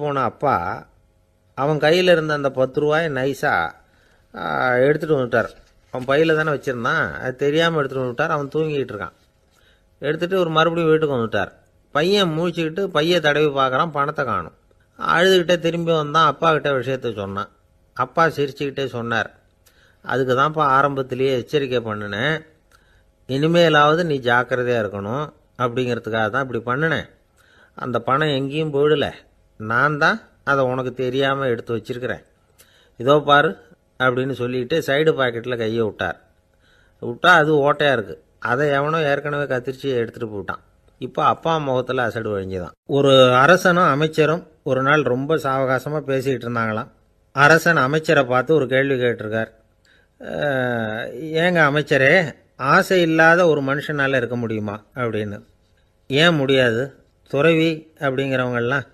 போன அப்பா அவன் கையில் இருந்த அந்த 10 ரூபாயை நைஸாக எடுத்துகிட்டு வந்துட்டார். அவன் பையில் தானே வச்சுருந்தான், அது தெரியாமல் எடுத்துகிட்டு வந்துட்டார். அவன் தூங்கிக்கிட்டு இருக்கான். எடுத்துகிட்டு ஒரு மறுபடியும் வீட்டுக்கு வந்துட்டார். பையன் முழிச்சுக்கிட்டு பையை தடவி பார்க்குறான், பணத்தை காணும். அழுதுகிட்டே திரும்பி வந்தான். அப்பா கிட்ட விஷயத்த சொன்னான். அப்பா சிரிச்சுக்கிட்டே சொன்னார், அதுக்கு தான்ப்பா ஆரம்பத்திலேயே எச்சரிக்கை பண்ணினேன், இனிமேலாவது நீ ஜாக்கிரதையாக இருக்கணும் அப்படிங்கிறதுக்காக தான் இப்படி பண்ணினேன். அந்த பணம் எங்கேயும் போயிடலை, நான் தான் அதை உனக்கு தெரியாமல் எடுத்து வச்சிருக்கிறேன். இதோ பாரு அப்படின்னு சொல்லிட்டு சைடு பாக்கெட்டில் கையை விட்டா அது ஓட்டையாக இருக்குது. அதை எவனோ ஏற்கனவே கத்திரிச்சு எடுத்துகிட்டு போயிட்டான். இப்போ அப்பா முகத்தில் அசடு வழிஞ்சுதான். ஒரு அரசனும் அமைச்சரும் ஒரு நாள் ரொம்ப சாவகாசமாக பேசிக்கிட்டு இருந்தாங்களாம். அரசன் அமைச்சரை பார்த்து ஒரு கேள்வி கேட்டிருக்கார். ஏங்க அமைச்சரே, ஆசை இல்லாத ஒரு மனுஷனால் இருக்க முடியுமா அப்படின்னு. ஏன் முடியாது, துறவி அப்படிங்கிறவங்கெல்லாம்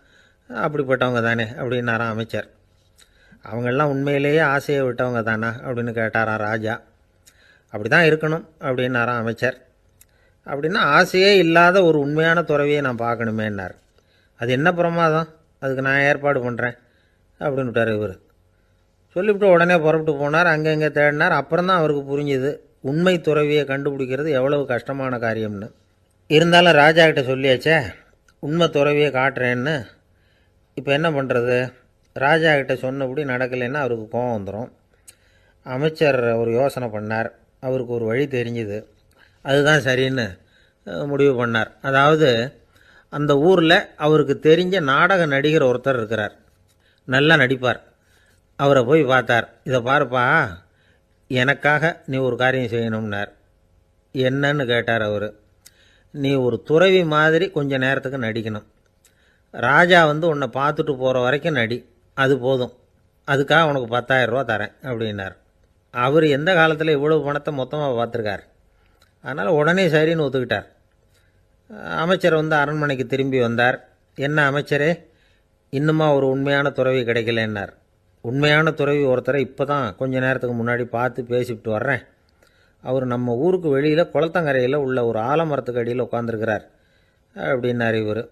அப்படிப்பட்டவங்க தானே அப்படின்னாராம் அமைச்சர். அவங்கெல்லாம் உண்மையிலேயே ஆசையை விட்டவங்க தானா அப்படின்னு கேட்டாராம் ராஜா. அப்படி தான் இருக்கணும் அப்படின்னாராம் அமைச்சர். அப்படின்னா ஆசையே இல்லாத ஒரு உண்மையான துறவியை நான் பார்க்கணுமேன்னார். அது என்ன பிரமாதம், அதுக்கு நான் ஏற்பாடு பண்ணுறேன் அப்படின்னு விட்டார் இவர். சொல்லிவிட்டு உடனே புறப்பட்டு போனார். அங்கே தேடினார். அப்புறம் தான் அவருக்கு புரிஞ்சுது உண்மை துறவியை கண்டுபிடிக்கிறது எவ்வளவு கஷ்டமான காரியம்னு. இருந்தாலும் ராஜா கிட்ட சொல்லியாச்சே உண்மை துறவியை காட்டுறேன்னு. இப்போ என்ன பண்ணுறது, ராஜா கிட்ட சொன்னபடி நடக்கலைன்னா அவருக்கு கோபம் வந்துடும். அமைச்சர் ஒரு யோசனை பண்ணார். அவருக்கு ஒரு வழி தெரிஞ்சுது. அதுதான் சரின்னு முடிவு பண்ணார். அதாவது அந்த ஊரில் அவருக்கு தெரிஞ்ச நாடக நடிகர் ஒருத்தர் இருக்கிறார், நல்லா நடிப்பார். அவரை போய் பார்த்தார். இதை பாருப்பா, எனக்காக நீ ஒரு காரியம் செய்யணும்னார். என்னன்னு கேட்டார் அவர். நீ ஒரு துறவி மாதிரி கொஞ்ச நேரத்துக்கு நடிக்கணும். ராஜா உன்னை பார்த்துட்டு போகிற வரைக்கும் நடி, அது போதும். அதுக்காக உனக்கு 10,000 ரூபா தரேன் அப்படின்னார். அவர் எந்த காலத்தில் இவ்வளவு பணத்தை மொத்தமாக பார்த்துருக்கார். அதனால் உடனே சரின்னு ஒத்துக்கிட்டார். அமைச்சர் அரண்மனைக்கு திரும்பி வந்தார். என்ன அமைச்சரே, இன்னுமா ஒரு உண்மையான துறவி கிடைக்கலன்னார். உண்மையான துறவி ஒருத்தரை இப்போ தான் கொஞ்ச நேரத்துக்கு முன்னாடி பார்த்து பேசிவிட்டு வர்றேன். அவர் நம்ம ஊருக்கு வெளியில் குளத்தங்கரையில் உள்ள ஒரு ஆலமரத்துக்கு அடியில் உட்காந்துருக்கிறார் அப்படின்னார் இவர்.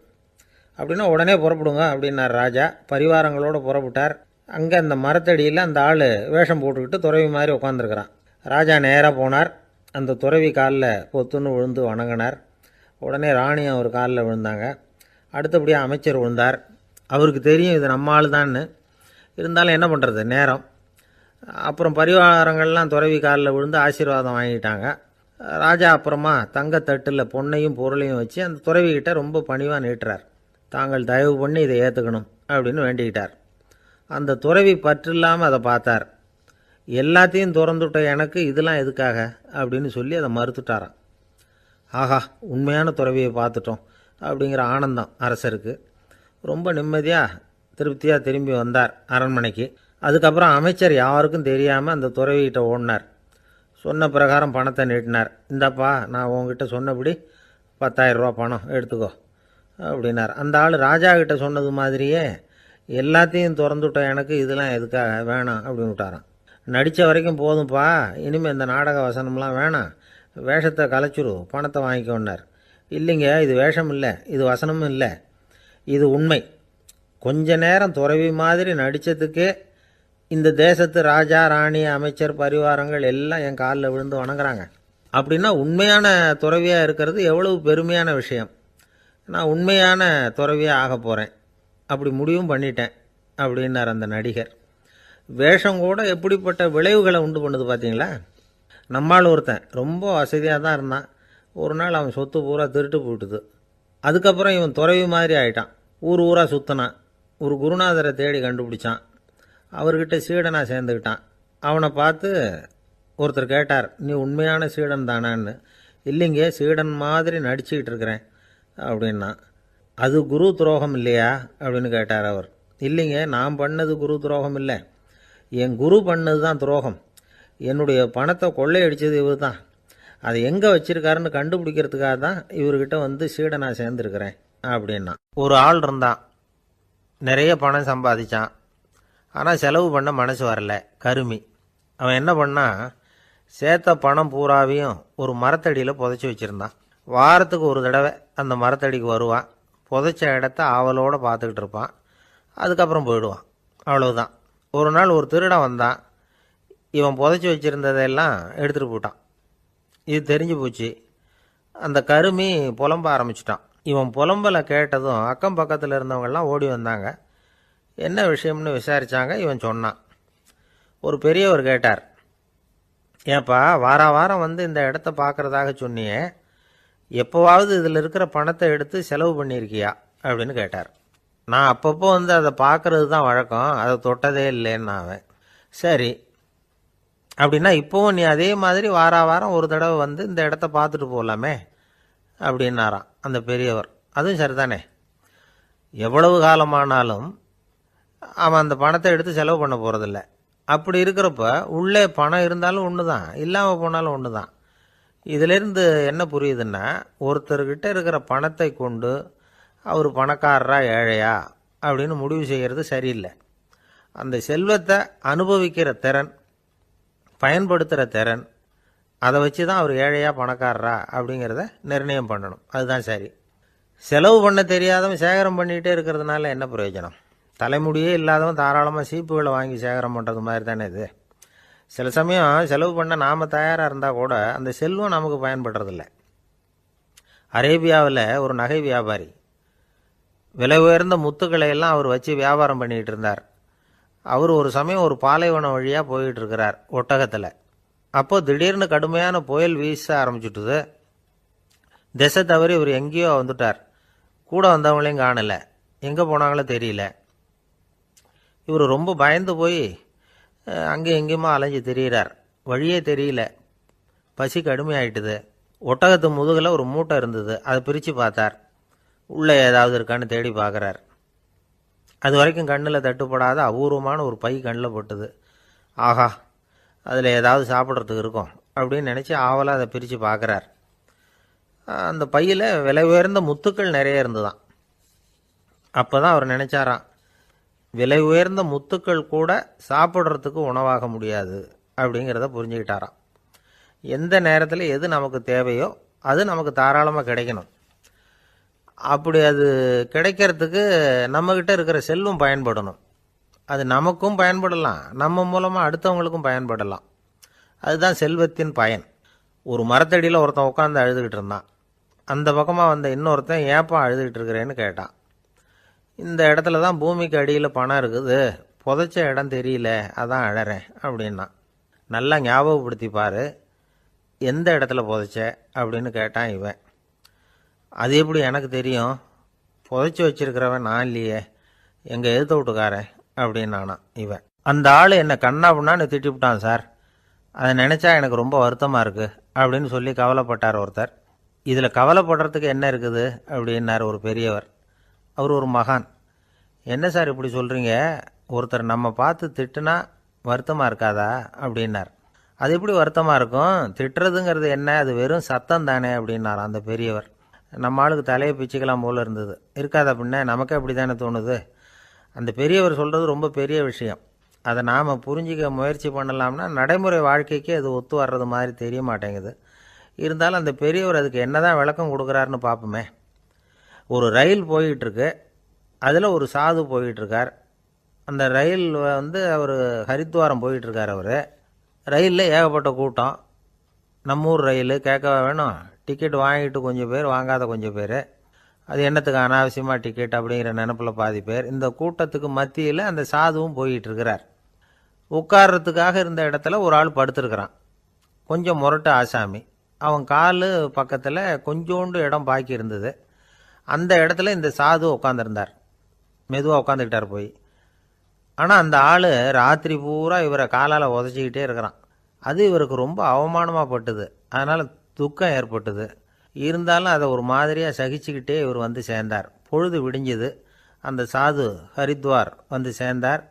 அப்படின்னா உடனே புறப்படுங்க அப்படின்னார் ராஜா. பரிவாரங்களோடு புறப்பட்டார். அங்கே அந்த மரத்தடியில் அந்த ஆள் வேஷம் போட்டுக்கிட்டு துறவி மாதிரி உட்காந்துருக்கிறான். ராஜா நேராக போனார். அந்த துறவி காலில் பொத்துன்னு விழுந்து வணங்கினார். உடனே ராணியும் அவர் காலில் விழுந்தாங்க. அடுத்தபடியாக அமைச்சர் விழுந்தார். அவருக்கு தெரியும் இது நம்ம ஆள் தான்னு. இருந்தாலும் என்ன பண்ணுறது, நேரம். அப்புறம் பரிவாரங்கள்லாம் துறவி காலில் விழுந்து ஆசீர்வாதம் வாங்கிட்டாங்க. ராஜா அப்புறமா தங்கத்தட்டில் பொன்னையும் பொருளையும் வச்சு அந்த துறவிக்கிட்ட ரொம்ப பணிவாக நீட்டுறார். தாங்கள் தயவு பண்ணி இதை ஏற்றுக்கணும் அப்படின்னு வேண்டிக்கிட்டார். அந்த துறவி பற்றில்லாமல் அதை பார்த்தார். எல்லாத்தையும் திறந்துவிட்ட எனக்கு இதெல்லாம் எதுக்காக அப்படின்னு சொல்லி அதை மறுத்துட்டாராம். ஆஹா, உண்மையான துறவியை பார்த்துட்டோம் அப்படிங்கிற ஆனந்தம் அரசருக்கு. ரொம்ப நிம்மதியாக திருப்தியாக திரும்பி வந்தார் அரண்மனைக்கு. அதுக்கப்புறம் அமைச்சர் யாருக்கும் தெரியாமல் அந்த துறவிகிட்ட ஓடினார். சொன்ன பிரகாரம் பணத்தை நீட்டினார். இந்தாப்பா, நான் உங்ககிட்ட சொன்னபடி 10,000 ரூபா பணம் எடுத்துக்கோ அப்படின்னார். அந்த ஆள் ராஜா கிட்ட சொன்னது மாதிரியே எல்லாத்தையும் திறந்துவிட்ட எனக்கு இதெல்லாம் எதுக்காக வேணாம் அப்படின்னு விட்டாரான். நடித்த வரைக்கும் போதும்ப்பா, இனிமேல் இந்த நாடக வசனம்லாம் வேணாம், வேஷத்தை கலைச்சிரு, பணத்தை வாங்கிக்கோன்னார். இல்லைங்க, இது வேஷம் இல்லை, இது வசனமும் இல்லை, இது உண்மை. கொஞ்ச நேரம் துறவி மாதிரி நடித்ததுக்கே இந்த தேசத்து ராஜா, ராணி, அமைச்சர், பரிவாரங்கள் எல்லாம் என் காலில் விழுந்து வணங்குறாங்க. அப்படின்னா உண்மையான துறவியாக இருக்கிறது எவ்வளவு பெருமையான விஷயம். நான் உண்மையான துறவியாக ஆக போகிறேன், அப்படி முடிவும் பண்ணிட்டேன் அப்படின்னார் அந்த நடிகர். வேஷம் கூட எப்படிப்பட்ட விளைவுகளை உண்டு பண்ணுது பார்த்தீங்களா. நம்மால் ஒருத்தன் ரொம்ப வசதியாக தான் இருந்தான். ஒரு நாள் அவன் சொத்து பூரா திருட்டு போயிட்டுது. அதுக்கப்புறம் இவன் துறவி மாதிரி ஆயிட்டான். ஊர் ஊராக சுற்றினான். ஒரு குருநாதரை தேடி கண்டுபிடிச்சான். அவர்கிட்ட சீடனாக சேர்ந்துக்கிட்டான். அவனை பார்த்து ஒருத்தர் கேட்டார், நீ உண்மையான சீடன் தானான்னு. இல்லைங்க, சீடன் மாதிரி நடிச்சுக்கிட்டு இருக்கிறேன் அப்படின்னா. அது குரு துரோகம் இல்லையா அப்படின்னு கேட்டார் அவர். இல்லைங்க, நான் பண்ணது குரு துரோகம் இல்லை, என் குரு பண்ணது தான் துரோகம். என்னுடைய பணத்தை கொள்ளையடித்தது இவர் தான். அதை எங்கே வச்சிருக்காருன்னு கண்டுபிடிக்கிறதுக்காக தான் இவர்கிட்ட சீடனாக சேர்ந்துருக்கிறேன் அப்படின்னா. ஒரு ஆள் இருந்தான், நிறைய பணம் சம்பாதிச்சான். ஆனால் செலவு பண்ண மனசு வரல, கருமி. அவன் என்ன பண்ணான், சேர்த்த பணம் பூராவையும் ஒரு மரத்தடியில் புதைச்சி வச்சுருந்தான். வாரத்துக்கு ஒரு தடவை அந்த மரத்தடிக்கு வருவான். புதைச்ச இடத்த ஆவலோடு பார்த்துக்கிட்டு இருப்பான். அதுக்கப்புறம் போயிடுவான். அவ்வளவுதான். ஒரு நாள் ஒரு திருடன் வந்தான். இவன் புதைச்சி வச்சுருந்ததெல்லாம் எடுத்துகிட்டு போயிட்டான். இது தெரிஞ்சு போச்சு. அந்த கருமி புலம்ப ஆரம்பிச்சிட்டான். இவன் புலம்பலை கேட்டதும் அக்கம் பக்கத்தில் இருந்தவங்கெல்லாம் ஓடி வந்தாங்க. என்ன விஷயம்னு விசாரித்தாங்க. இவன் சொன்னான். ஒரு பெரியவர் கேட்டார், ஏப்பா வாரம் வந்து இந்த இடத்த பார்க்குறதாக சொன்னியே, எப்போவாவது இதில் இருக்கிற பணத்தை எடுத்து செலவு பண்ணியிருக்கியா அப்படின்னு கேட்டார். நான் அப்பப்போ வந்து அதை பார்க்கறது தான் வழக்கம், அதை தொட்டதே இல்லைன்னு அவன். சரி, அப்படின்னா இப்போவும் நீ அதே மாதிரி வாரம் ஒரு தடவை வந்து இந்த இடத்த பார்த்துட்டு போகலாமே அப்படின்னாராம் அந்த பெரியவர். அதுவும் சரிதானே, எவ்வளவு காலமானாலும் அவன் அந்த பணத்தை எடுத்து செலவு பண்ண போகிறதில்ல. அப்படி இருக்கிறப்ப உள்ளே பணம் இருந்தாலும் ஒன்று தான், இல்லாமல் போனாலும் ஒன்று தான். இதிலிருந்து என்ன புரியுதுன்னா, ஒருத்தர்கிட்ட இருக்கிற பணத்தை கொண்டு அவர் பணக்காரரா ஏழையா அப்படின்னு முடிவு செய்கிறது சரியில்லை. அந்த செல்வத்தை அனுபவிக்கிற திறன், பயன்படுத்துகிற திறன், அதை வச்சு தான் அவர் ஏழையா பணக்காரரா அப்படிங்கிறத நிர்ணயம் பண்ணணும். அதுதான் சரி. செலவு பண்ண தெரியாதவன் சேகரம் பண்ணிகிட்டே இருக்கிறதுனால என்ன பிரயோஜனம்? தலைமுடியே இல்லாதவன் தாராளமாக சீப்புகளை வாங்கி சேகரம் பண்ணுறது மாதிரி தானே இது. சில சமயம் செலவு பண்ண நாம் தயாராக இருந்தால் கூட அந்த செல்வம் நமக்கு பயன்படுறதில்ல. அரேபியாவில் ஒரு நகை வியாபாரி விலை உயர்ந்த முத்துக்களை எல்லாம் அவர் வச்சு வியாபாரம் பண்ணிகிட்டு இருந்தார். அவர் ஒரு சமயம் ஒரு பாலைவனம் வழியாக போயிட்டு இருக்கிறார் ஒட்டகத்தில். அப்போது திடீர்னு கடுமையான புயல் வீச ஆரம்பிச்சுட்டுது. திசை தவறி இவர் எங்கேயோ வந்துட்டார். கூட வந்தவங்களையும் காணலை, எங்கே போனாங்களோ தெரியல. இவர் ரொம்ப பயந்து போய் அங்கே எங்கேயுமா அலைஞ்சு திரியிறார். வழியே தெரியல. பசி கடுமையாயிட்டுது. ஒட்டகத்து முதுகில் ஒரு மூட்டை இருந்தது. அதை பிரித்து பார்த்தார். உள்ளே ஏதாவது இருக்கான்னு தேடி பார்க்குறார். அது வரைக்கும் கண்ணில் தட்டுப்படாத அபூர்வமான ஒரு பை கண்ணில் பட்டுது. ஆஹா, அதில் ஏதாவது சாப்பிட்றதுக்கு இருக்கும் அப்படின்னு நினச்சி ஆவலாக அதை பிரித்து பார்க்குறார். அந்த பையில் விலை உயர்ந்த முத்துக்கள் நிறைய இருந்துதான். அப்போ தான் அவர் நினச்சாராம், விலை உயர்ந்த முத்துக்கள் கூட சாப்பிட்றதுக்கு உணவாக முடியாது அப்படிங்கிறத புரிஞ்சுக்கிட்டாராம். எந்த நேரத்தில் எது நமக்கு தேவையோ அது நமக்கு தாராளமாக கிடைக்கணும். அப்படி அது கிடைக்கிறதுக்கு நம்மக்கிட்ட இருக்கிற செல்வம் பயன்படணும். அது நமக்கும் பயன்படலாம், நம்ம மூலமாக அடுத்தவங்களுக்கும் பயன்படலாம். அதுதான் செல்வத்தின் பயன். ஒரு மரத்தடியில் ஒருத்தன் உட்காந்து அழுதுகிட்டு இருந்தான். அந்த பக்கமாக வந்த இன்னொருத்தன் ஏப்பா அழுதுகிட்டு இருக்கிறேன்னு கேட்டான். இந்த இடத்துல தான் பூமிக்கு அடியில் பணம் இருக்குது, புதைச்ச இடம் தெரியல, அதான் அழறேன் அப்படின்னா. நல்லா ஞாபகப்படுத்தி பாரு, எந்த இடத்துல புதைச்ச அப்படின்னு கேட்டான் இவன். அது எப்படி எனக்கு தெரியும், புதைச்சி வச்சிருக்கிறவன் நான் இல்லையே, எங்கள் எதிர்த்த வீட்டுக்காரன் அப்படின்னானா இவன். அந்த ஆள் என்னை கண்ணா புண்ணான்னு திட்டிவிட்டான் சார், அதை நினச்சா எனக்கு ரொம்ப வருத்தமாக இருக்குது அப்படின்னு சொல்லி கவலைப்பட்டார் ஒருத்தர். இதில் கவலைப்படுறதுக்கு என்ன இருக்குது அப்படின்னார் ஒரு பெரியவர். அவர் ஒரு மகான். என்ன சார் இப்படி சொல்கிறீங்க, ஒருத்தர் நம்ம பார்த்து திட்டுனா வருத்தமாக இருக்காதா அப்படின்னார். அது எப்படி வருத்தமாக இருக்கும், திட்டுறதுங்கிறது என்ன, அது வெறும் சத்தம் தானே அப்படின்னார் அந்த பெரியவர். நம்ம ஆளுக்கு தலையை பிச்சுக்கலாம் போல இருந்தது. இருக்காது அப்படின்னா நமக்கே அப்படி தானே தோணுது. அந்த பெரியவர் சொல்கிறது ரொம்ப பெரிய விஷயம். அதை நாம் புரிஞ்சிக்க முயற்சி பண்ணலாம்னா நடைமுறை வாழ்க்கைக்கு அது ஒத்து வர்றது மாதிரி தெரிய மாட்டேங்குது. இருந்தாலும் அந்த பெரியவர் அதுக்கு என்ன தான் விளக்கம் கொடுக்குறாருன்னு பார்ப்போமே. ஒரு ரயில் போயிட்டுருக்கு, அதில் ஒரு சாது போயிட்டுருக்கார். அந்த ரயில் வந்து அவர் ஹரித்வாரம் போயிட்டுருக்கார். அவர் ரயிலில் ஏகப்பட்ட கூட்டம். நம்ம ஊர் ரயில் கேட்க வேணும், டிக்கெட் வாங்கிட்டு கொஞ்சம் பேர், வாங்காத கொஞ்சம் பேர். அது என்னத்துக்கு அனாவசியமாக டிக்கெட் அப்படிங்கிற நினப்பில் பாதி பேர். இந்த கூட்டத்துக்கு மத்தியில் அந்த சாதுவும் போயிட்டுருக்கிறார். உட்கார்றதுக்காக இருந்த இடத்துல ஒரு ஆள் படுத்துருக்கிறான். கொஞ்சம் முரட்டு ஆசாமி. அவன் கால் பக்கத்தில் கொஞ்சோண்டு இடம் பாக்கி இருந்தது. அந்த இடத்துல இந்த சாது உட்காந்துருந்தார். மெதுவாக உட்காந்துக்கிட்டார் போய். ஆனால் அந்த ஆள் ராத்திரி பூரா இவரை காலால் உதச்சிக்கிட்டே இருக்கிறான். அது இவருக்கு ரொம்ப அவமானமாக பட்டுது. அதனால் துக்கம் ஏற்பட்டது. இருந்தாலும் அதை ஒரு மாதிரியாக சகிச்சுக்கிட்டே இவர் வந்து சேர்ந்தார். பொழுது விடிஞ்சது. அந்த சாது ஹரித்வார் வந்து சேர்ந்தார்.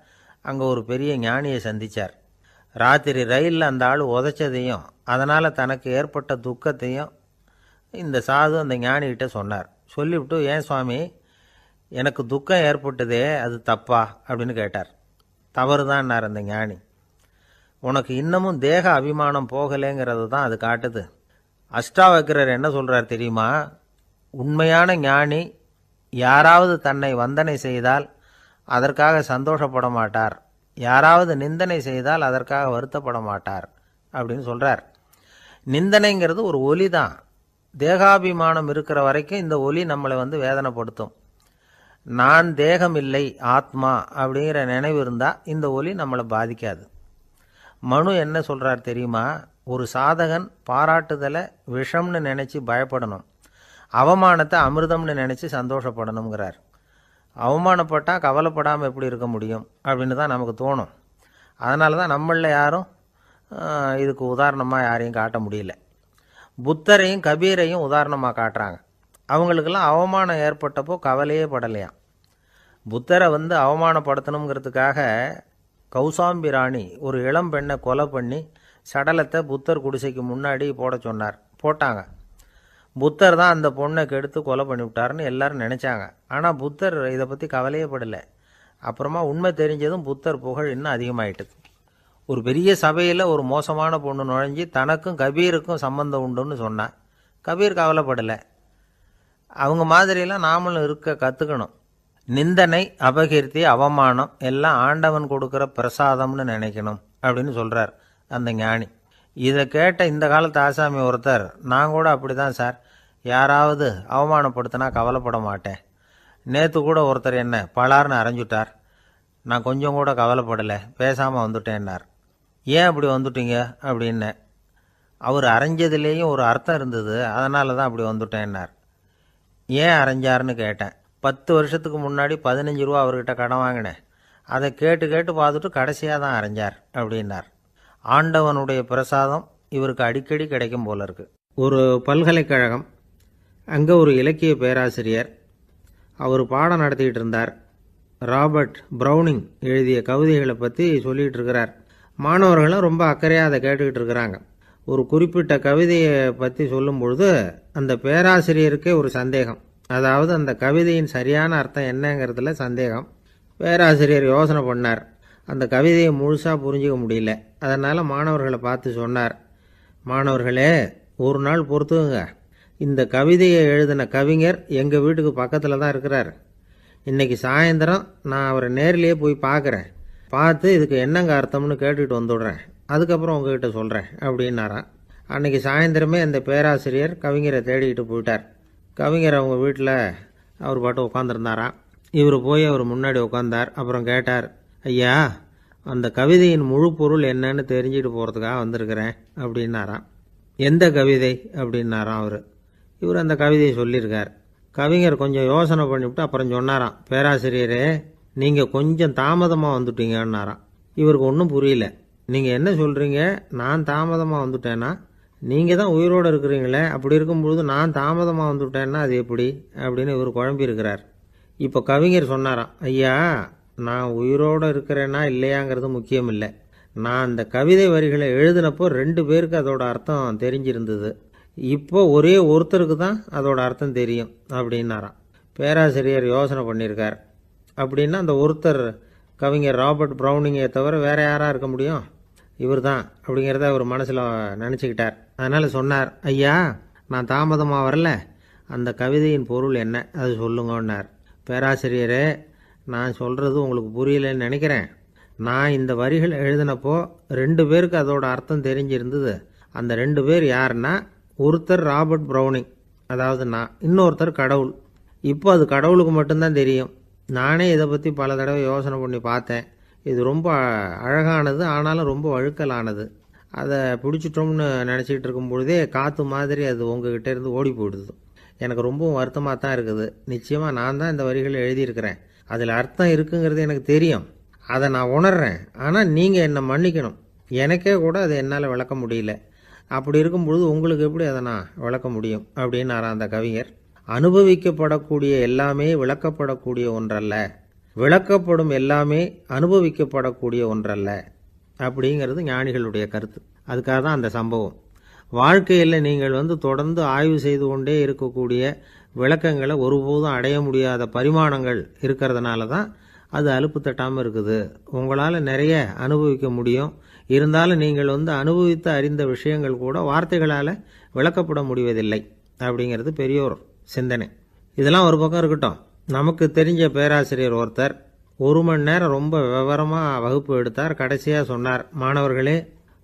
அங்கே ஒரு பெரிய ஞானியை சந்தித்தார். ராத்திரி ரயிலில் அந்த ஆள் உதைச்சதையும் அதனால் தனக்கு ஏற்பட்ட துக்கத்தையும் இந்த சாது அந்த ஞானிகிட்ட சொன்னார். சொல்லிவிட்டு, ஏன் சுவாமி, எனக்கு துக்கம் ஏற்பட்டதே அது தப்பா அப்படின்னு கேட்டார். தவறு தான்னார் அந்த ஞானி. உனக்கு இன்னமும் தேக அபிமானம் போகலைங்கிறது தான் அது காட்டுது. அஷ்டாவக்கிரர் என்ன சொல்கிறார் தெரியுமா, உண்மையான ஞானி யாராவது தன்னை வந்தனை செய்தால் அதற்காக சந்தோஷப்பட மாட்டார். யாராவது நிந்தனை செய்தால் அதற்காக வருத்தப்பட மாட்டார் அப்படின்னு சொல்கிறார். நிந்தனைங்கிறது ஒரு ஒலி தான். தேகாபிமானம் இருக்கிற வரைக்கும் இந்த ஒலி நம்மளை வேதனைப்படுத்தும். நான் தேகம் இல்லை, ஆத்மா அப்படிங்கிற நினைவு இருந்தால் இந்த ஒலி நம்மளை பாதிக்காது. மனு என்ன சொல்கிறார் தெரியுமா? ஒரு சாதகன் பாராட்டுதலை விஷம்னு நினச்சி பயப்படணும், அவமானத்தை அமிர்தம்னு நினச்சி சந்தோஷப்படணுங்கிறார். அவமானப்பட்டால் கவலைப்படாமல் எப்படி இருக்க முடியும் அப்படின்னு தான் நமக்கு தோணும். அதனால தான் நம்மளில் யாரும் இதுக்கு உதாரணமாக யாரையும் காட்ட முடியல. புத்தரையும் கபீரையும் உதாரணமாக காட்டுறாங்க. அவங்களுக்கெல்லாம் அவமானம் ஏற்பட்டப்போ கவலையே படலையாம். புத்தரை அவமானப்படுத்தணுங்கிறதுக்காக கௌசாம்பி ராணி ஒரு இளம் பெண்ணை கொலை பண்ணி சடலத்தை புத்தர் குடிசைக்கு முன்னாடி போட சொன்னார். போட்டாங்க. புத்தர் தான் அந்த பொண்ணை கெடுத்து கொலை பண்ணிவிட்டாருன்னு எல்லாரும் நினச்சாங்க. ஆனால் புத்தர் இதை பற்றி கவலையே படலை. அப்புறமா உண்மை தெரிஞ்சதும் புத்தர் புகழ் இன்னும் அதிகமாயிட்டுது. ஒரு பெரிய சபையில் ஒரு மோசமான பொண்ணு நுழைஞ்சி தனக்கும் கபீருக்கும் சம்பந்தம் உண்டுன்னு சொன்னான். கபீர் கவலைப்படலை. அவங்க மாதிரியெல்லாம் நாமளும் இருக்க கற்றுக்கணும். நிந்தனை, அபகீர்த்தி, அவமானம் எல்லாம் ஆண்டவன் கொடுக்குற பிரசாதம்னு நினைக்கணும் அப்படின்னு சொல்கிறார் அந்த ஞானி. இதை கேட்ட இந்த காலத்து ஆசாமி ஒருத்தர், நான் கூட அப்படி தான் சார், யாராவது அவமானப்படுத்தினா கவலைப்பட மாட்டேன். நேற்று கூட ஒருத்தர் என்ன பலார்னு அரைஞ்சுட்டார், நான் கொஞ்சம் கூட கவலைப்படலை, பேசாமல் வந்துட்டேன்னார். ஏன் அப்படி வந்துட்டீங்க அப்படின்னு. அவர் அரைஞ்சதுலேயும் ஒரு அர்த்தம் இருந்தது, அதனால தான் அப்படி வந்துட்டேன்னார். ஏன் அரைஞ்சாருன்னு கேட்டேன். 10 வருஷத்துக்கு முன்னாடி 15 ரூபா அவர்கிட்ட கடன் வாங்கினேன், அதை கேட்டு கேட்டு பார்த்துட்டு கடைசியாக தான் அரைஞ்சார் அப்படின்னார். ஆண்டவனுடைய பிரசாதம் இவருக்கு அடிக்கடி கிடைக்கும் போல இருக்கு. ஒரு பல்கலைக்கழகம், அங்கே ஒரு இலக்கிய பேராசிரியர், அவர் பாடம் நடத்திக்கிட்டு இருந்தார். ராபர்ட் ப்ரௌனிங் எழுதிய கவிதைகளை பற்றி சொல்லிகிட்டு இருக்கிறார். மாணவர்களும் ரொம்ப அக்கறையாக அதை கேட்டுக்கிட்டு இருக்கிறாங்க. ஒரு குறிப்பிட்ட கவிதையை பற்றி சொல்லும் பொழுது அந்த பேராசிரியருக்கே ஒரு சந்தேகம். அதாவது அந்த கவிதையின் சரியான அர்த்தம் என்னங்கிறதுல சந்தேகம். பேராசிரியர் யோசனை பண்ணார். அந்த கவிதையை முழுசாக புரிஞ்சிக்க முடியல. அதனால் மாணவர்களை பார்த்து சொன்னார், மாணவர்களே, ஒரு நாள் பொறுத்துங்க, இந்த கவிதையை எழுதின கவிஞர் எங்கள் வீட்டுக்கு பக்கத்தில் தான் இருக்கிறார். இன்றைக்கி சாயந்தரம் நான் அவரை நேரிலேயே போய் பார்க்குறேன், பார்த்து இதுக்கு என்னங்க அர்த்தம்னு கேட்டுக்கிட்டு வந்துடுறேன், அதுக்கப்புறம் உங்ககிட்ட சொல்கிறேன் அப்படின்னாராம். அன்றைக்கி சாயந்தரமே அந்த பேராசிரியர் கவிஞரை தேடிக்கிட்டு போயிட்டார். கவிஞர் அவங்க வீட்டில் அவர் பாட்டு உட்காந்துருந்தாராம். இவர் போய் அவர் முன்னாடி உட்காந்தார். அப்புறம் கேட்டார், ஐயா, அந்த கவிதையின் முழு பொருள் என்னன்னு தெரிஞ்சுட்டு போகிறதுக்காக வந்திருக்கிறேன் அப்படின்னாராம். எந்த கவிதை அப்படின்னாராம் அவர். இவர் அந்த கவிதையை சொல்லியிருக்கார். கவிஞர் கொஞ்சம் யோசனை பண்ணிவிட்டு அப்புறம் சொன்னாராம், பேராசிரியரே, நீங்கள் கொஞ்சம் தாமதமாக வந்துட்டீங்கன்னாராம். இவருக்கு ஒன்றும் புரியல. நீங்கள் என்ன சொல்கிறீங்க? நான் தாமதமாக வந்துட்டேன்னா? நீங்கள் தான் உயிரோடு இருக்கிறீங்களே, அப்படி இருக்கும்பொழுது நான் தாமதமாக வந்துட்டேன்னா அது எப்படி அப்படின்னு இவர் குழம்பியிருக்கிறார். இப்போ கவிஞர் சொன்னாராம், ஐயா, நான் உயிரோடு இருக்கிறேன்னா இல்லையாங்கிறது முக்கியம் இல்லை. நான் அந்த கவிதை வரிகளை எழுதினப்போ 2 பேருக்கு அதோட அர்த்தம் தெரிஞ்சிருந்தது. இப்போ ஒரே ஒருத்தருக்கு தான் அதோட அர்த்தம் தெரியும் அப்படின்னாராம். பேராசிரியர் யோசனை பண்ணியிருக்கார். அப்படின்னா அந்த ஒருத்தர் கவிஞர் ராபர்ட் ப்ரௌனிங்கை தவிர வேறு யாராக இருக்க முடியும்? இவர் தான் அப்படிங்கிறத அவர் மனசில் நினச்சிக்கிட்டார். அதனால் சொன்னார், ஐயா, நான் தாமதமாக வரல, அந்த கவிதையின் பொருள் என்ன அது சொல்லுங்கன்னார். பேராசிரியரே, நான் சொல்கிறது உங்களுக்கு புரியலன்னு நினைக்கிறேன். நான் இந்த வரிகள் எழுதினப்போ 2 பேருக்கு அதோட அர்த்தம் தெரிஞ்சிருந்தது. அந்த 2 பேர் யாருன்னா, ஒருத்தர் ராபர்ட் ப்ரௌனிங், அதாவது நான், இன்னொருத்தர் கடவுள். இப்போ அது கடவுளுக்கு மட்டும்தான் தெரியும். நானே இதை பற்றி பல தடவை யோசனை பண்ணி பார்த்தேன். இது ரொம்ப அழகானது, ஆனாலும் ரொம்ப வழுக்கலானது. அதை பிடிச்சிட்டோம்னு நினச்சிக்கிட்டு இருக்கும் பொழுதே காற்று மாதிரி அது உங்ககிட்ட இருந்து ஓடி போயிடுது. எனக்கு ரொம்பவும் வருத்தமாக தான் இருக்குது. நிச்சயமாக நான் தான் இந்த வரிகளை எழுதியிருக்கிறேன், அதில் அர்த்தம் இருக்குங்கிறது எனக்கு தெரியும், அதை நான் உணர்றேன். ஆனால் நீங்கள் என்னை மன்னிக்கணும், எனக்கே கூட அதை என்னால் விளக்க முடியல. அப்படி இருக்கும் பொழுது உங்களுக்கு எப்படி அதை நான் விளக்க முடியும் அப்படின்னாரா அந்த கவிஞர். அனுபவிக்கப்படக்கூடிய எல்லாமே விளக்கப்படக்கூடிய ஒன்றல்ல, விளக்கப்படும் எல்லாமே அனுபவிக்கப்படக்கூடிய ஒன்றல்ல அப்படிங்கிறது ஞானிகளுடைய கருத்து. அதுக்காக தான் அந்த சம்பவம். வாழ்க்கையில் நீங்கள் தொடர்ந்து ஆய்வு செய்து கொண்டே இருக்கக்கூடிய விளக்கங்களை ஒருபோதும் அடைய முடியாத பரிமாணங்கள் இருக்கிறதுனால தான் அது அலுப்பு தட்டாமல் இருக்குது. உங்களால் நிறைய அனுபவிக்க முடியும், இருந்தாலும் நீங்கள் அனுபவித்து அறிந்த விஷயங்கள் கூட வார்த்தைகளால் விளக்கப்பட முடிவதில்லை அப்படிங்கிறது பெரியோர் சிந்தனை. இதெல்லாம் ஒரு பக்கம் இருக்கட்டும். நமக்கு தெரிஞ்ச பேராசிரியர் ஒருத்தர் 1 மணி நேரம் ரொம்ப விவரமாக வகுப்பு எடுத்தார். கடைசியாக சொன்னார், மாணவர்களே,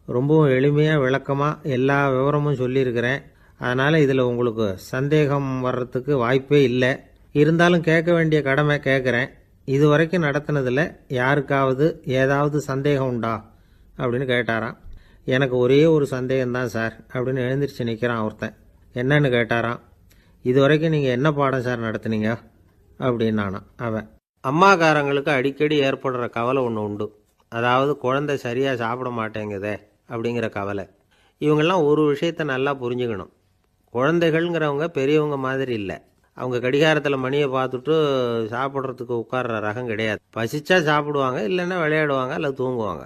ரொம்பவும் எளிமையாக விளக்கமாக எல்லா விவரமும் சொல்லியிருக்கிறேன். அதனால் இதில் உங்களுக்கு சந்தேகம் வர்றதுக்கு வாய்ப்பே இல்லை. இருந்தாலும் கேட்க வேண்டிய கடமை கேட்குறேன். இது வரைக்கும் நடத்தினதில் யாருக்காவது ஏதாவது சந்தேகம் உண்டா அப்படின்னு கேட்டாராம். எனக்கு ஒரே ஒரு சந்தேகம்தான் சார் அப்படின்னு எழுந்திரிச்சு நிற்கிறான் ஒருத்தன். என்னன்னு கேட்டாராம். இது வரைக்கும் நீங்கள் என்ன பாடம் சார் நடத்துனீங்க அப்படின்னானா அவன். அம்மாக்காரங்களுக்கு அடிக்கடி ஏற்படுற கவலை ஒன்று உண்டு. அதாவது குழந்தை சரியாக சாப்பிட மாட்டேங்குதே அப்படிங்கிற கவலை. இவங்கெல்லாம் ஒரு விஷயத்தை நல்லா புரிஞ்சுக்கணும். குழந்தைகள்ங்கிறவங்க பெரியவங்க மாதிரி இல்லை. அவங்க கடிகாரத்தில் மணியை பார்த்துட்டு சாப்பிட்றதுக்கு உட்கார்ற ரகம் கிடையாது. பசிச்சா சாப்பிடுவாங்க, இல்லைன்னா விளையாடுவாங்க அல்லது தூங்குவாங்க.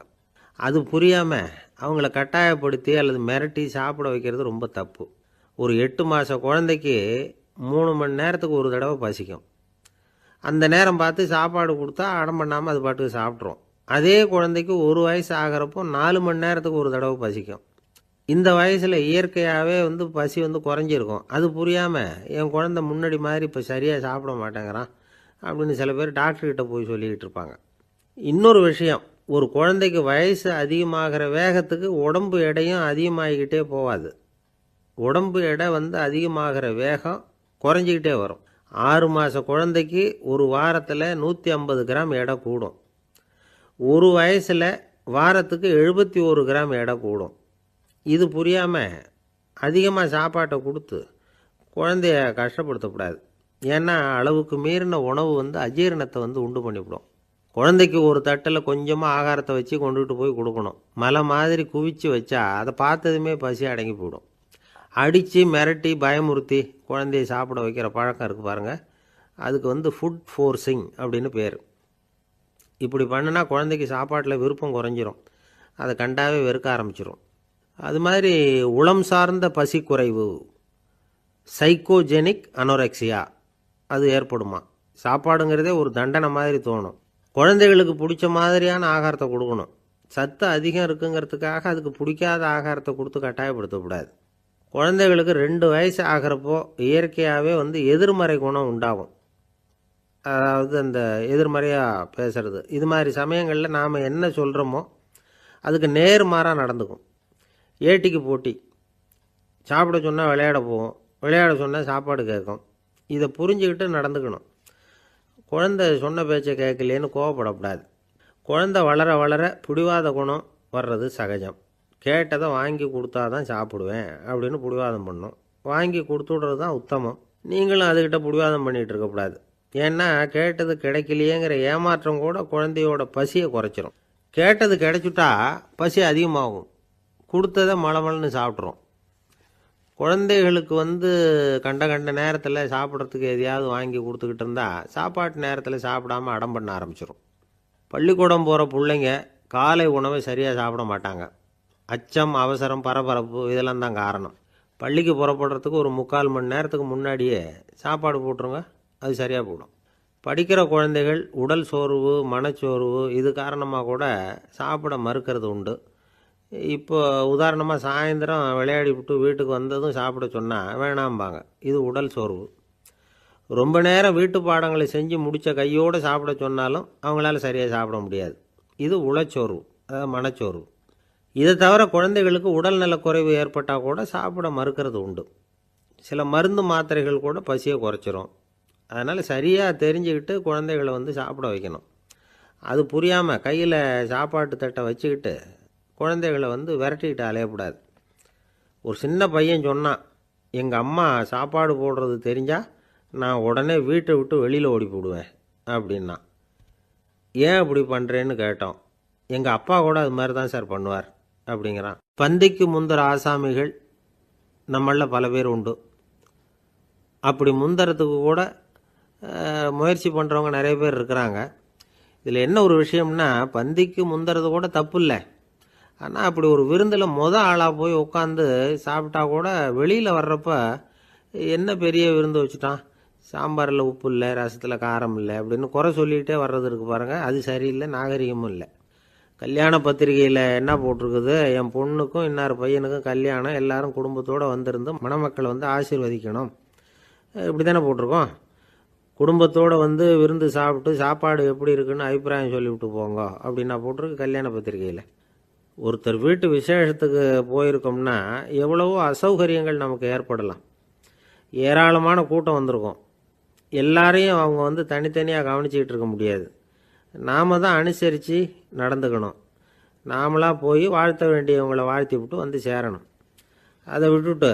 அது புரியாமல் அவங்கள கட்டாயப்படுத்தி அல்லது மிரட்டி சாப்பிட வைக்கிறது ரொம்ப தப்பு. ஒரு 8 மாத குழந்தைக்கு 3 மணி நேரத்துக்கு ஒரு தடவை பசிக்கும். அந்த நேரம் பார்த்து சாப்பாடு கொடுத்தா அடம் பண்ணாமல் அது பாட்டுக்கு சாப்பிட்றோம். அதே குழந்தைக்கு 1 வயசு ஆகிறப்போ 4 மணி நேரத்துக்கு ஒரு தடவை பசிக்கும். இந்த வயசில் இயற்கையாகவே பசி குறைஞ்சிருக்கும். அது புரியாமல் என் குழந்தை முன்னாடி மாதிரி இப்போ சரியாக சாப்பிட மாட்டேங்கிறான் அப்படின்னு சில பேர் டாக்டர்கிட்ட போய் சொல்லிக்கிட்டு இருப்பாங்க. இன்னொரு விஷயம், ஒரு குழந்தைக்கு வயசு அதிகமாகிற வேகத்துக்கு உடம்பு எடையும் அதிகமாகிக்கிட்டே போகாது. உடம்பு எடை அதிகமாகிற வேகம் குறைஞ்சிக்கிட்டே வரும். 6 மாத குழந்தைக்கு ஒரு வாரத்தில் 150 கிராம் எடை கூடும். ஒரு வயசில் வாரத்துக்கு 71 கிராம் எடை கூடும். இது புரியாமல் அதிகமாக சாப்பாட்டை கொடுத்து குழந்தைய கஷ்டப்படுத்தக்கூடாது. ஏன்னா அளவுக்கு மீறின உணவு அஜீரணத்தை உண்டு பண்ணிவிடும். குழந்தைக்கு ஒரு தட்டில் கொஞ்சமாக ஆகாரத்தை வச்சு கொண்டுகிட்டு போய் கொடுக்கணும். மலை மாதிரி குவிச்சு வச்சா அதை பார்த்ததுமே பசி அடங்கி போயிடும். அடித்து மிரட்டி பயமுறுத்தி குழந்தைய சாப்பிட வைக்கிற பழக்கம் இருக்குது பாருங்கள். அதுக்கு ஃபுட் ஃபோர்ஸிங் அப்படின்னு பேர். இப்படி பண்ணுனா குழந்தைக்கு சாப்பாட்டில் விருப்பம் குறைஞ்சிரும். அதை கண்டாவே வெறுக்க ஆரம்பிச்சிடும். அது மாதிரி உளம் சார்ந்த பசி குறைவு, சைக்கோஜெனிக் அனோரெக்சியா, அது ஏற்படுமா. சாப்பாடுங்கிறதே ஒரு தண்டனை மாதிரி தோணும். குழந்தைகளுக்கு பிடிச்ச மாதிரியான ஆகாரத்தை கொடுக்கணும். சத்து அதிகம் இருக்குங்கிறதுக்காக அதுக்கு பிடிக்காத ஆகாரத்தை கொடுத்து கட்டாயப்படுத்தக்கூடாது. குழந்தைகளுக்கு 2 வயசு ஆகிறப்போ இயற்கையாகவே எதிர்மறை குணம் உண்டாகும். அதாவது அந்த எதிர்மறையாக பேசுறது. இது மாதிரி சமயங்களில் நாம் என்ன சொல்கிறோமோ அதுக்கு நேர்மாறாக நடந்துக்கும். ஏட்டிக்கு போட்டி. சாப்பிட சொன்னால் விளையாட போவோம், விளையாட சொன்னால் சாப்பாடு கேட்கும். இதை புரிஞ்சுக்கிட்டு நடந்துக்கணும். குழந்தை சொன்ன பேச்சை கேட்கலேன்னு கோவப்படக்கூடாது. குழந்தை வளர வளர பிடிவாத குணம் வர்றது சகஜம். கேட்டதை வாங்கி கொடுத்தா தான் சாப்பிடுவேன் அப்படின்னு பிடிவாதம் பண்ணும். வாங்கி கொடுத்துடுறது தான் உத்தமம். நீங்களும் அதுக்கிட்ட பிடிவாதம் பண்ணிகிட்டு இருக்கக்கூடாது. ஏன்னா கேட்டது கிடைக்கலையேங்கிற ஏமாற்றம் கூட குழந்தையோட பசியை குறைச்சிரும். கேட்டது கிடைச்சிட்டா பசி அதிகமாகும். கொடுத்ததை மலமலன்னு சாப்பிட்றோம். குழந்தைகளுக்கு கண்ட கண்ட நேரத்தில் சாப்பிட்றதுக்கு எதையாவது வாங்கி கொடுத்துக்கிட்டு இருந்தால் சாப்பாட்டு நேரத்தில் சாப்பிடாமல் அடம் பண்ண ஆரம்பிச்சிடும். பள்ளிக்கூடம் போகிற பிள்ளைங்க காலை உணவை சரியாக சாப்பிட மாட்டாங்க. அச்சம், அவசரம், பரபரப்பு இதெல்லாம் தான் காரணம். பள்ளிக்கு புறப்படுறதுக்கு ஒரு 3/4 மணி நேரத்துக்கு முன்னாடியே சாப்பாடு போட்டுருங்க, அது சரியாக போடும். படிக்கிற குழந்தைகள் உடல் சோர்வு, மனச்சோர்வு இது காரணமாக கூட சாப்பிட மறுக்கிறது உண்டு. இப்போ உதாரணமாக சாயந்தரம் விளையாடி விட்டு வீட்டுக்கு வந்ததும் சாப்பிட சொன்னால் வேணாம்பாங்க. இது உடல் சோர்வு. ரொம்ப நேரம் வீட்டு பாடங்களை செஞ்சு முடித்த கையோடு சாப்பிட சொன்னாலும் அவங்களால சரியாக சாப்பிட முடியாது. இது உளச்சோர்வு, அதாவது மனச்சோர்வு. இதை தவிர குழந்தைகளுக்கு உடல் நலக்குறைவு ஏற்பட்டால் கூட சாப்பிட மறுக்கிறது உண்டு. சில மருந்து மாத்திரைகள் கூட பசியை குறைச்சிரும். அதனால் சரியாக தெரிஞ்சுக்கிட்டு குழந்தைகளை சாப்பிட வைக்கணும். அது புரியாமல் கையில் சாப்பாட்டு தட்டை வச்சுக்கிட்டு குழந்தைகளை விரட்டிக்கிட்டு அலையக்கூடாது. ஒரு சின்ன பையன் சொன்னான், எங்கள் அம்மா சாப்பாடு போடுறது தெரிஞ்சால் நான் உடனே வீட்டை விட்டு வெளியில் ஓடி போடுவேன் அப்படின்னா. ஏன் அப்படி பண்ணுறேன்னு கேட்டோம். எங்கள் அப்பா கூட அது மாதிரி தான் சார் பண்ணுவார் அப்படிங்கிறான். பந்திக்கு முந்தர ஆசாமிகள் நம்மளில் பல பேர் உண்டு. அப்படி முந்தறதுக்கு கூட முயற்சி பண்ணுறவங்க நிறைய பேர் இருக்கிறாங்க. இதில் என்ன ஒரு விஷயம்னா, பந்திக்கு முந்தறது கூட தப்பு இல்லை. ஆனால் அப்படி ஒரு விருந்தில் ஆளாக போய் உட்காந்து சாப்பிட்டா கூட வெளியில் வர்றப்ப என்ன பெரிய விருந்து வச்சுட்டான், சாம்பாரில் உப்பு இல்லை, ரசத்தில் காரம் இல்லை அப்படின்னு குறை சொல்லிகிட்டே வர்றது இருக்குது பாருங்கள். அது சரியில்லை, நாகரிகமும் இல்லை. கல்யாண பத்திரிகையில் என்ன போட்டிருக்குது, என் பொண்ணுக்கும் இன்னார் பையனுக்கும் கல்யாணம், எல்லாரும் குடும்பத்தோடு வந்திருந்து மணமக்களை ஆசீர்வதிக்கணும், இப்படி தானே போட்டிருக்கோம். குடும்பத்தோடு வந்து விருந்து சாப்பிட்டு சாப்பாடு எப்படி இருக்குன்னு அபிப்பிராயம் சொல்லிவிட்டு போங்க அப்படின்னா போட்டிருக்கு கல்யாண பத்திரிகையில். ஒருத்தர் வீட்டு விசேஷத்துக்கு போயிருக்கோம்னா எவ்வளவோ அசௌகரியங்கள் நமக்கு ஏற்படலாம். ஏராளமான கூட்டம் வந்திருக்கும். எல்லாரையும் அவங்க வந்து தனித்தனியாக கவனிச்சிக்கிட்டு இருக்க முடியாது. நாம் தான் அனுசரித்து நடந்துக்கணும். நாமளாக போய் வாழ்த்த வேண்டியவங்களை வாழ்த்தி விட்டு வந்து சேரணும். அதை விட்டுட்டு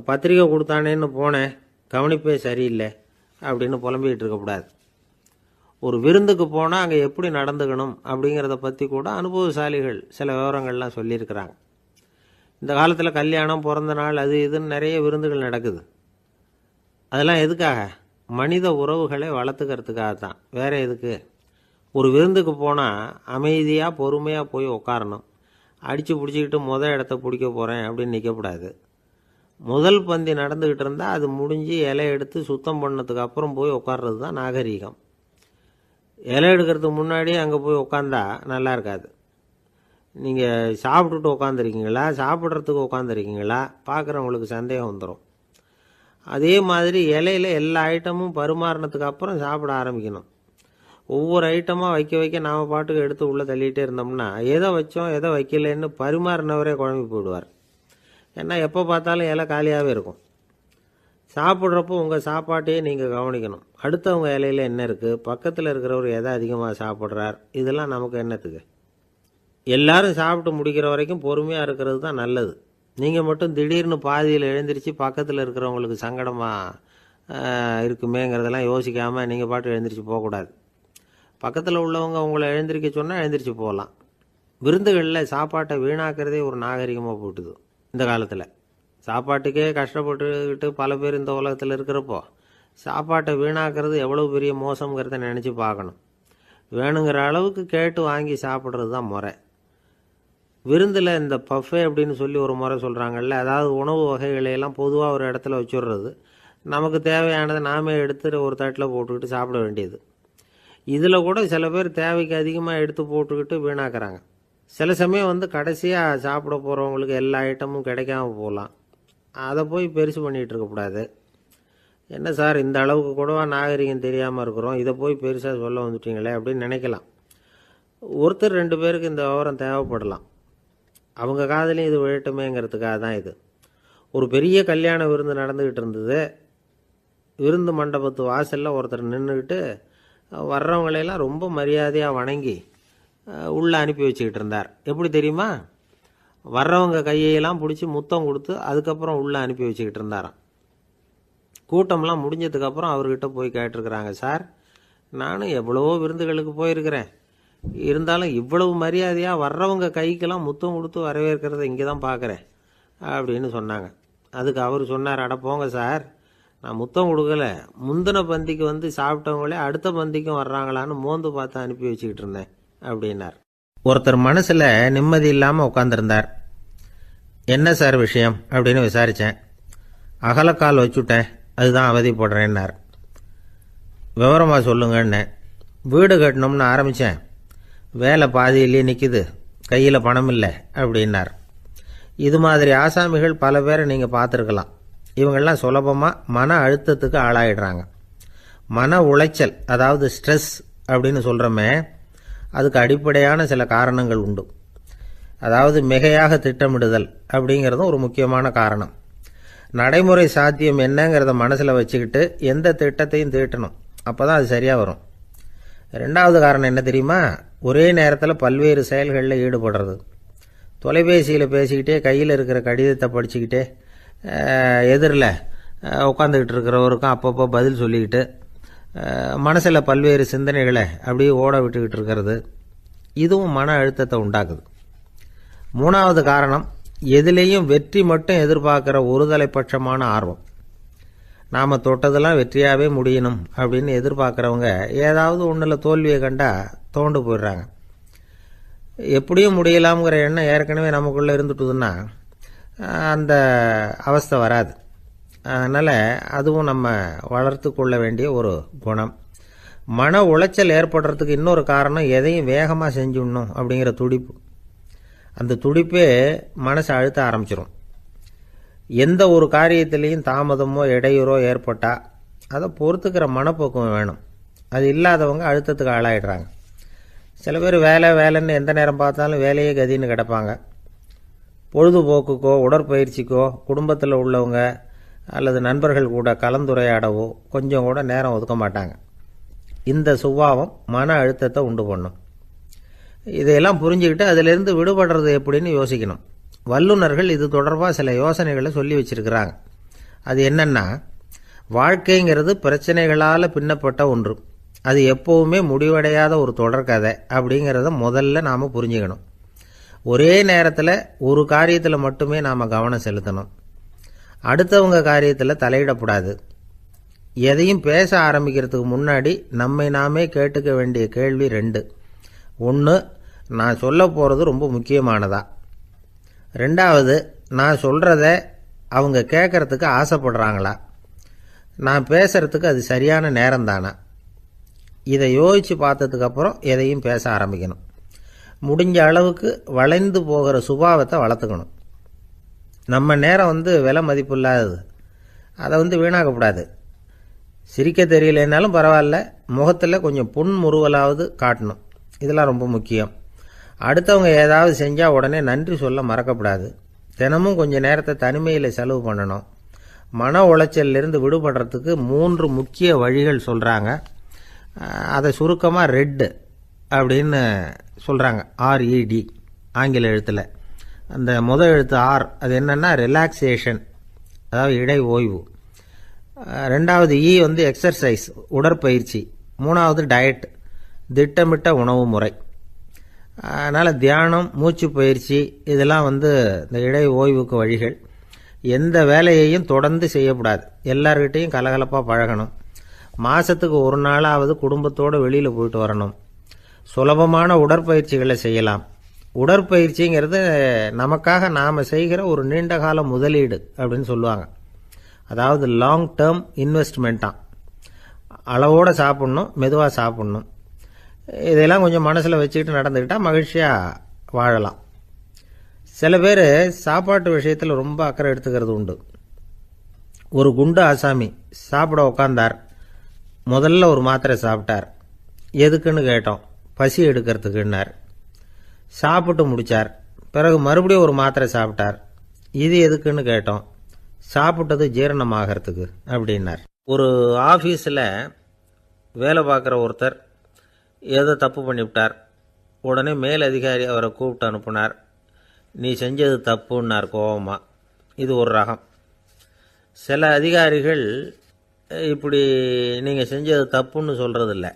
பத்திரிக்கை கொடுத்தானேன்னு போனேன், கவனிப்பே சரியில்லை அப்படின்னு புலம்பிக்கிட்டு இருக்கக்கூடாது. ஒரு விருந்துக்கு போனால் அங்கே எப்படி நடந்துக்கணும் அப்படிங்கிறத பற்றி கூட அனுபவசாலிகள் சில விவரங்கள்லாம் சொல்லியிருக்கிறாங்க. இந்த காலத்தில் கல்யாணம், பிறந்த நாள், அது இதுன்னு நிறைய விருந்துகள் நடக்குது. அதெல்லாம் எதுக்காக? மனித உறவுகளை வளர்த்துக்கிறதுக்காக தான், வேறு எதுக்கு? ஒரு விருந்துக்கு போனால் அமைதியாக பொறுமையாக போய் உட்காரணும். அடித்து பிடிச்சிக்கிட்டு இடத்த பிடிக்க போகிறேன் அப்படின்னு நிற்கக்கூடாது. முதல் பந்தி நடந்துக்கிட்டு இருந்தால் அது முடிஞ்சு இலை எடுத்து சுத்தம் பண்ணதுக்கு அப்புறம் போய் உட்கார்றது தான் நாகரீகம். இலை எடுக்கிறதுக்கு முன்னாடி அங்கே போய் உட்காந்தா நல்லா இருக்காது. நீங்கள் சாப்பிட்டுட்டு உட்காந்துருக்கீங்களா, சாப்பிட்றதுக்கு உட்காந்துருக்கீங்களா, பார்க்குறவங்களுக்கு சந்தேகம் வந்துடும். அதே மாதிரி இலையில் எல்லா ஐட்டமும் பரிமாறினதுக்கு அப்புறம் சாப்பிட ஆரம்பிக்கணும். ஒவ்வொரு ஐட்டமாக வைக்க வைக்க நாம் பாட்டுக்கு எடுத்து உள்ளே தள்ளிகிட்டே இருந்தோம்னா எதை வச்சோம் எதை வைக்கலன்னு பரிமாறினவரே குழம்பி போயிடுவார். ஏன்னா எப்போ பார்த்தாலும் இலை காலியாகவே இருக்கும். சாப்பிட்றப்போ உங்கள் சாப்பாட்டையே நீங்கள் கவனிக்கணும். அடுத்தவங்க இலையில் என்ன இருக்குது, பக்கத்தில் இருக்கிறவர் எதை அதிகமாக சாப்பிட்றார், இதெல்லாம் நமக்கு என்னத்துக்கு? எல்லாரும் சாப்பிட்டு முடிக்கிற வரைக்கும் பொறுமையாக இருக்கிறது தான் நல்லது. நீங்கள் மட்டும் திடீர்னு பாதியில் எழுந்திரிச்சு பக்கத்தில் இருக்கிறவங்களுக்கு சங்கடமாக இருக்குமேங்கிறதெல்லாம் யோசிக்காமல் நீங்கள் பாட்டு எழுந்திரிச்சு போகக்கூடாது. பக்கத்தில் உள்ளவங்க உங்களை எழுந்திரிக்க சொன்னால் எழுந்திரிச்சு போகலாம். விருந்துகளில் சாப்பாட்டை வீணாக்கிறதே ஒரு நாகரிகமாக போட்டுது இந்த காலத்தில். சாப்பாட்டுக்கே கஷ்டப்பட்டுக்கிட்டு பல பேர் இந்த உலகத்தில் இருக்கிறப்போ சாப்பாட்டை வீணாக்கிறது எவ்வளோ பெரிய மோசங்கிறத நினச்சி பார்க்கணும். வேணுங்கிற அளவுக்கு கேட்டு வாங்கி சாப்பிட்றது தான் முறை. விருந்தில் இந்த பஃபே அப்படின்னு சொல்லி ஒரு முறை சொல்கிறாங்கல்ல, அதாவது உணவு வகைகளையெல்லாம் பொதுவாக ஒரு இடத்துல வச்சுடுறது, நமக்கு தேவையானதை நாமே எடுத்து ஒரு தட்டில் போட்டுக்கிட்டு சாப்பிட வேண்டியது. இதில் கூட சில பேர் தேவைக்கு அதிகமாக எடுத்து போட்டுக்கிட்டு வீணாக்குறாங்க. சில சமயம் வந்து கடைசியாக சாப்பிட போகிறவங்களுக்கு எல்லா ஐட்டமும் கிடைக்காம போகலாம். அதை போய் பெருசு பண்ணிகிட்டு இருக்கக்கூடாது. என்ன சார் இந்த அளவுக்கு கூடவா நாகரிகம் தெரியாமல் இருக்கிறோம், இதை போய் பெருசாக சொல்ல வந்துட்டீங்களே அப்படின்னு நினைக்கலாம். ஒருத்தர் 2 பேருக்கு இந்த விவரம் தேவைப்படலாம். அவங்க காதலையும் இது விழட்டுமேங்கிறதுக்காக தான் இது. ஒரு பெரிய கல்யாண விருந்து நடந்துக்கிட்டு இருந்தது. விருந்து மண்டபத்து வாசலில் ஒருத்தர் நின்றுக்கிட்டு வர்றவங்களையெல்லாம் ரொம்ப மரியாதையாக வணங்கி உள்ளே அனுப்பி வச்சுக்கிட்டு இருந்தார். எப்படி தெரியுமா? வர்றவங்க கையெல்லாம் பிடிச்சி முத்தம் கொடுத்து அதுக்கப்புறம் உள்ளே அனுப்பி வச்சுக்கிட்டு இருந்தாராம். கூட்டம்லாம் முடிஞ்சதுக்கப்புறம் அவர்கிட்ட போய் கேட்டிருக்கிறாங்க, சார் நானும் எவ்வளவோ விருந்துகளுக்கு போயிருக்கிறேன், இருந்தாலும் இவ்வளவு மரியாதையாக வர்றவங்க கைக்கெல்லாம் முத்தம் கொடுத்து வரவேற்கிறத இங்கே தான் பார்க்குறேன் அப்படின்னு சொன்னாங்க. அதுக்கு அவர் சொன்னார், அட போங்க சார், நான் முத்தம் கொடுக்கல, முந்தின பந்திக்கு வந்து சாப்பிட்டவங்களே அடுத்த பந்திக்கும் வர்றாங்களான்னு மோந்து பார்த்து அனுப்பி வச்சுக்கிட்டு இருந்தேன் அப்படின்னார். ஒருத்தர் மனசில் நிம்மதி இல்லாமல் உட்காந்துருந்தார். என்ன சார் விஷயம் அப்படின்னு விசாரித்தேன். அகலக்கால் வச்சுட்டேன், அதுதான் அவதிப்படுறேன்னார். விவரமாக சொல்லுங்கன்னு. வீடு கட்டணும்னு ஆரம்பித்தேன், வேலை பாதியிலேயே நிற்கிது, கையில் பணம் இல்லை அப்படின்னார். இது மாதிரி ஆசாமிகள் பல பேரை நீங்கள் பார்த்துருக்கலாம். இவங்கெல்லாம் சுலபமாக மன அழுத்தத்துக்கு ஆளாயிடுறாங்க. மன உளைச்சல், அதாவது ஸ்ட்ரெஸ் அப்படின்னு சொல்கிறோமே, அதுக்கு அடிப்படையான சில காரணங்கள் உண்டு. அதாவது மிகையாக திட்டமிடுதல் அப்படிங்கிறதும் ஒரு முக்கியமான காரணம். நடைமுறை சாத்தியம் என்னங்கிறத மனசில் வச்சுக்கிட்டு எந்த திட்டத்தையும் தீட்டணும், அப்போ தான் அது சரியாக வரும். 2வது காரணம் என்ன தெரியுமா? ஒரே நேரத்தில் பல்வேறு செயல்களில் ஈடுபடுறது. தொலைபேசியில் பேசிக்கிட்டே கையில் இருக்கிற கடிதத்தை படிச்சுக்கிட்டே எதிரில் உட்காந்துக்கிட்டு இருக்கிறவருக்கும் அப்பப்போ பதில் சொல்லிக்கிட்டு மனசில் பல்வேறு சிந்தனைகளை அப்படியே ஓட விட்டுக்கிட்டு இருக்கிறது, இதுவும் மன அழுத்தத்தை உண்டாக்குது. 3வது காரணம், எதிலேயும் வெற்றி மட்டும் எதிர்பார்க்குற ஒருதலைப்பட்சமான ஆர்வம். நாம் தொட்டதெல்லாம் வெற்றியாகவே முடியணும் அப்படின்னு எதிர்பார்க்குறவங்க ஏதாவது ஒன்றில் தோல்வியை கண்டால் தோண்டு போயிடுறாங்க. எப்படியும் முடியலாம்ங்கிற எண்ணம் ஏற்கனவே நமக்குள்ளே இருந்துட்டுதுன்னா அந்த அவஸ்தை வராது. அதனால் அதுவும் நம்ம வளர்த்து கொள்ள வேண்டிய ஒரு குணம். மன உளைச்சல் ஏற்படுறதுக்கு இன்னொரு காரணம், எதையும் வேகமாக செஞ்சுடணும் அப்படிங்கிற துடிப்பு. அந்த துடிப்பே மனசை அழுத்த ஆரம்பிச்சிடும். எந்த ஒரு காரியத்திலையும் தாமதமோ இடையூறோ ஏற்பட்டால் அதை பொறுத்துக்கிற மனப்போக்கம் வேணும். அது இல்லாதவங்க அழுத்தத்துக்கு ஆளாயிடுறாங்க. சில பேர் வேலைன்னு எந்த நேரம் பார்த்தாலும் வேலையே கதின்னு கிடப்பாங்க. பொழுதுபோக்குக்கோ உடற்பயிற்சிக்கோ குடும்பத்தில் உள்ளவங்க அல்லது நண்பர்கள் கூட கலந்துரையாடவோ கொஞ்சம் கூட நேரம் ஒதுக்க மாட்டாங்க. இந்த சுபாவம் மன அழுத்தத்தை உண்டு பண்ணும். இதையெல்லாம் புரிஞ்சுக்கிட்டு அதிலிருந்து விடுபடுறது எப்படின்னு யோசிக்கணும். வல்லுநர்கள் இது தொடர்பாக சில யோசனைகளை சொல்லி வச்சிருக்கிறாங்க. அது என்னன்னா, வாழ்க்கைங்கிறது பிரச்சனைகளால் பின்னப்பட்ட ஒன்று. அது எப்போவுமே முடிவடையாத ஒரு தொடர்கதை அப்படிங்கிறத முதல்ல நாம் புரிஞ்சுக்கணும். ஒரே நேரத்தில் ஒரு காரியத்தில் மட்டுமே நாம் கவனம் செலுத்தணும். அடுத்தவங்க காரியத்தில் தலையிடக்கூடாது. எதையும் பேச ஆரம்பிக்கிறதுக்கு முன்னாடி நம்மை நாமே கேட்டுக்க வேண்டிய கேள்வி 2. 1, நான் சொல்ல போகிறது ரொம்ப முக்கியமானதா? 2வது, நான் சொல்கிறத அவங்க கேட்கறதுக்கு ஆசைப்படுறாங்களா? நான் பேசுகிறதுக்கு அது சரியான நேரம் தானா? இதை யோசித்து பார்த்ததுக்கப்புறம் எதையும் பேச ஆரம்பிக்கணும். முடிஞ்ச அளவுக்கு வளைந்து போகிற சுபாவத்தை வளர்த்துக்கணும். நம்ம நேரம் விலை மதிப்பு இல்லாதது. அதை வீணாக்கக்கூடாது. சிரிக்க தெரியலனாலும் பரவாயில்ல, முகத்தில் கொஞ்சம் புன்முறுவலாவது காட்டணும். இதெல்லாம் ரொம்ப முக்கியம். அடுத்தவங்க ஏதாவது செஞ்சால் உடனே நன்றி சொல்ல மறக்கக்கூடாது. தினமும் கொஞ்சம் நேரத்தை தனிமையில் செலவு பண்ணணும். மன உளைச்சலிருந்து விடுபடுறதுக்கு 3 முக்கிய வழிகள் சொல்கிறாங்க. அதை சுருக்கமாக ரெட் அப்படின்னு சொல்கிறாங்க. RED ஆங்கில எழுத்தில். அந்த முதல் எழுத்து ஆர், அது என்னென்னா ரிலாக்ஸேஷன், அதாவது இடை ஓய்வு. 2வது இ எக்ஸர்சைஸ், உடற்பயிற்சி. 3வது டயட், திட்டமிட்ட உணவு முறை. அதனால் தியானம், மூச்சு பயிற்சி இதெல்லாம் இந்த இடை ஓய்வுக்கு வழிகள். எந்த வேலையையும் தொடர்ந்து செய்யக்கூடாது. எல்லார்கிட்டையும் கலகலப்பாக பழகணும். மாதத்துக்கு ஒரு நாளாவது குடும்பத்தோடு வெளியில் போயிட்டு வரணும். சுலபமான உடற்பயிற்சிகளை செய்யலாம். உடற்பயிற்சிங்கிறது நமக்காக நாம் செய்கிற ஒரு நீண்டகால முதலீடு அப்படின்னு சொல்லுவாங்க. அதாவது லாங் டேர்ம் இன்வெஸ்ட்மெண்ட்டாக. அளவோடு சாப்பிட்ணும், மெதுவாக சாப்பிட்ணும். இதெல்லாம் கொஞ்சம் மனசில் வச்சுக்கிட்டு நடந்துக்கிட்டால் மகிழ்ச்சியாக வாழலாம். சில பேர் சாப்பாட்டு விஷயத்தில் ரொம்ப அக்கறை எடுத்துக்கிறது உண்டு. ஒரு குண்டு ஆசாமி சாப்பிட உக்காந்தார். முதல்ல ஒரு மாத்திரை சாப்பிட்டார். எதுக்குன்னு கேட்டோம். பசி எடுக்கிறதுக்குன்னார். சாப்பிட்டு முடித்தார். பிறகு மறுபடியும் ஒரு மாத்திரை சாப்பிட்டார். இது எதுக்குன்னு கேட்டோம். சாப்பிட்டது ஜீரணமாகறதுக்கு அப்படின்னார். ஒரு ஆஃபீஸில் வேலை பார்க்குற ஒருத்தர் ஏதோ தப்பு பண்ணிவிட்டார். உடனே மேல் அதிகாரி அவரை கூப்பிட்டு அனுப்புனார். நீ செஞ்சது தப்புன்னார் கோபமாக. இது ஒரு ரகம். சில அதிகாரிகள் இப்படி நீங்கள் செஞ்சது தப்புன்னு சொல்கிறதில்ல,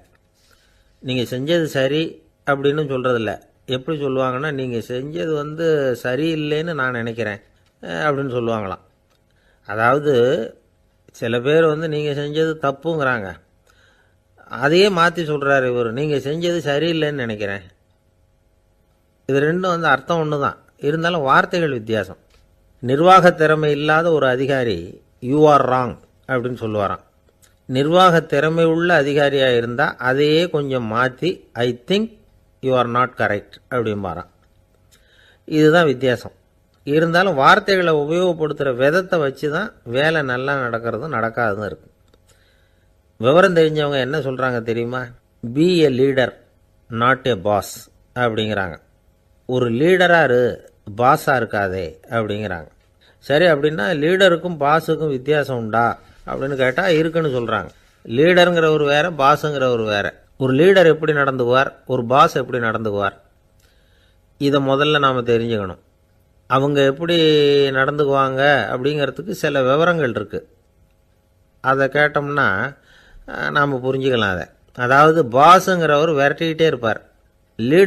நீங்கள் செஞ்சது சரி அப்படின்னு சொல்கிறதில்ல. எப்படி சொல்லுவாங்கன்னா, நீங்கள் செஞ்சது சரியில்லைன்னு நான் நினைக்கிறேன் அப்படின்னு சொல்லுவாங்களாம். அதாவது சில பேர் நீங்கள் செஞ்சது தப்புங்கிறாங்க, அதையே மாற்றி சொல்கிறாரு இவர், நீங்கள் செஞ்சது சரியில்லைன்னு நினைக்கிறேன். இது ரெண்டும் அர்த்தம் ஒன்று தான், இருந்தாலும் வார்த்தைகள் வித்தியாசம். நிர்வாக திறமை இல்லாத ஒரு அதிகாரி யூ ஆர் ராங் அப்படின்னு சொல்லுவாராம். நிர்வாக திறமை உள்ள அதிகாரியாக இருந்தால் அதையே கொஞ்சம் மாற்றி I think you are not correct அப்படிம்பாரான். இதுதான் வித்தியாசம். இருந்தாலும் வார்த்தைகளை உபயோகப்படுத்துகிற விதத்தை வச்சு தான் வேலை நல்லா நடக்கிறதும் நடக்காததும் இருக்குது. விவரம் தெரிஞ்சவங்க என்ன சொல்கிறாங்க தெரியுமா? Be a leader not a boss அப்படிங்கிறாங்க. ஒரு லீடராக பாஸாக இருக்காதே அப்படிங்கிறாங்க. சரி, அப்படின்னா லீடருக்கும் பாஸுக்கும் வித்தியாசம் உண்டா அப்படின்னு கேட்டால் இருக்குன்னு சொல்கிறாங்க. லீடருங்கிறவர் வேறு, பாஸுங்கிறவர் வேறு. ஒரு லீடர் எப்படி நடந்துக்குவார், ஒரு பாஸ் எப்படி நடந்துக்குவார், இதை முதல்ல நாம் தெரிஞ்சுக்கணும். அவங்க எப்படி நடந்துக்குவாங்க அப்படிங்கிறதுக்கு சில விவரங்கள் இருக்குது. அதை கேட்டோம்னா நாம் புரிஞ்சுக்கலாம் அதை. அதாவது பாஸுங்கிறவர் விரட்டிக்கிட்டே இருப்பார். லீடர்